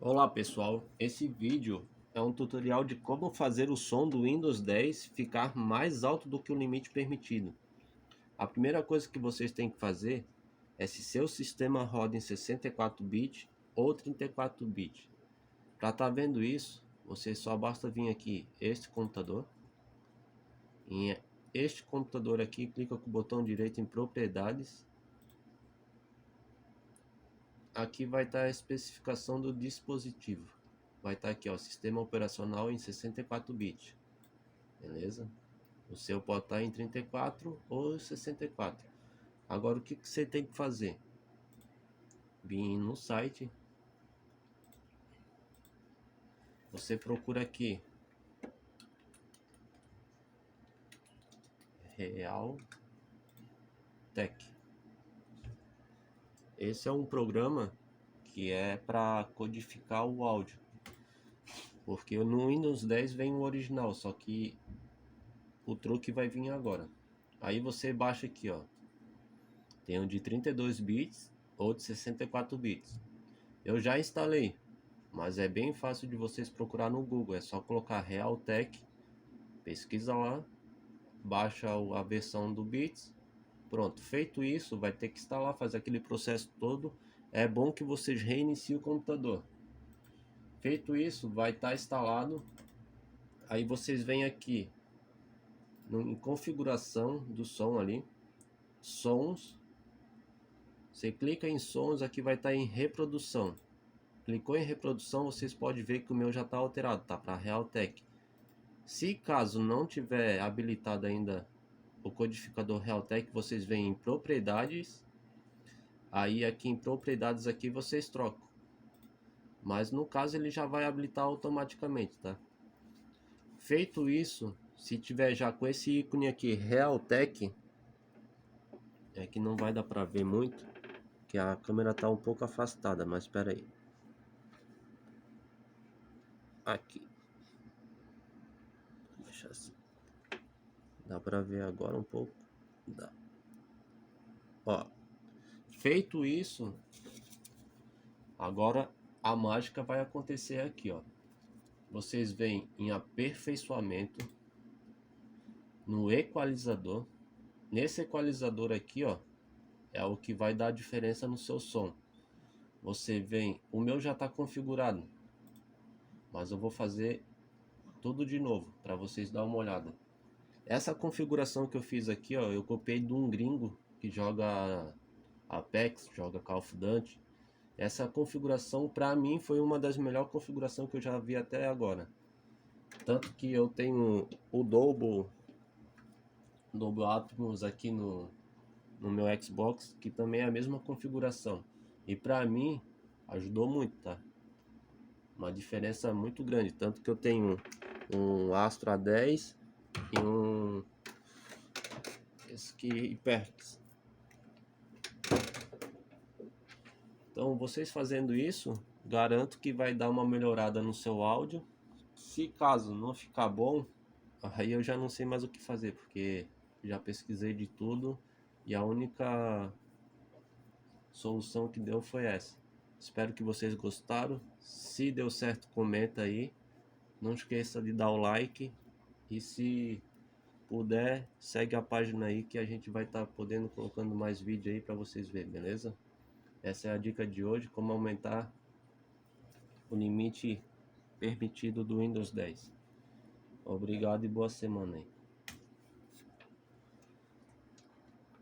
Olá pessoal, esse vídeo é um tutorial de como fazer o som do Windows 10 ficar mais alto do que o limite permitido. A primeira coisa que vocês têm que fazer é se seu sistema roda em 64 bits ou 34 bits. Para estar vendo isso, você só basta vir aqui este computador. Em este computador aqui, clica com o botão direito em propriedades. Aqui vai estar a especificação do dispositivo. Vai estar aqui, ó, sistema operacional em 64 bits. Beleza? O seu pode estar em 34 ou 64. Agora o que você tem que fazer? Vir no site. Você procura aqui Realtek. Esse é um programa que é para codificar o áudio. Porque no Windows 10 vem o original, só que o truque vai vir agora. Aí você baixa aqui, ó. Tem um de 32 bits ou de 64 bits. Eu já instalei, mas é bem fácil de vocês procurar no Google. É só colocar Realtek, pesquisa lá, baixa a versão do bits. Pronto, feito isso, vai ter que instalar, fazer aquele processo todo. É bom que vocês reiniciem o computador. Feito isso, vai estar instalado. Aí vocês vêm aqui em configuração do som ali, sons. Você clica em sons, aqui vai estar em reprodução. Clicou em reprodução, vocês podem ver que o meu já está alterado, tá para Realtek. Se caso não tiver habilitado ainda o codificador Realtek, vocês vêm em propriedades. Aí aqui em propriedades aqui vocês trocam. Mas no caso ele já vai habilitar automaticamente, tá? Feito isso, se tiver já com esse ícone aqui Realtek, é que não vai dar para ver muito, que a câmera tá um pouco afastada, mas espera aí. Aqui. Deixa assim. Dá para ver agora um pouco? Dá. Ó, feito isso, agora a mágica vai acontecer aqui, ó. Vocês vêm em aperfeiçoamento, no equalizador. Nesse equalizador aqui, ó, é o que vai dar a diferença no seu som. Você vem, o meu já está configurado, mas eu vou fazer tudo de novo para vocês dar uma olhada. Essa configuração que eu fiz aqui, ó, eu copiei de um gringo que joga Apex, joga Call of Duty. Essa configuração para mim foi uma das melhores configurações que eu já vi até agora. Tanto que eu tenho o Dolby Atmos aqui no meu Xbox, que também é a mesma configuração. E para mim ajudou muito, tá? Uma diferença muito grande, tanto que eu tenho um Astro A10 e um esse aqui HyperX. Então, vocês fazendo isso, garanto que vai dar uma melhorada no seu áudio. Se caso não ficar bom, aí eu já não sei mais o que fazer, porque já pesquisei de tudo e a única solução que deu foi essa. Espero que vocês gostaram. Se deu certo, comenta aí. Não esqueça de dar o like. E se puder, segue a página aí que a gente vai estar podendo colocando mais vídeo aí para vocês verem, beleza? Essa é a dica de hoje, como aumentar o limite permitido do Windows 10. Obrigado e boa semana aí.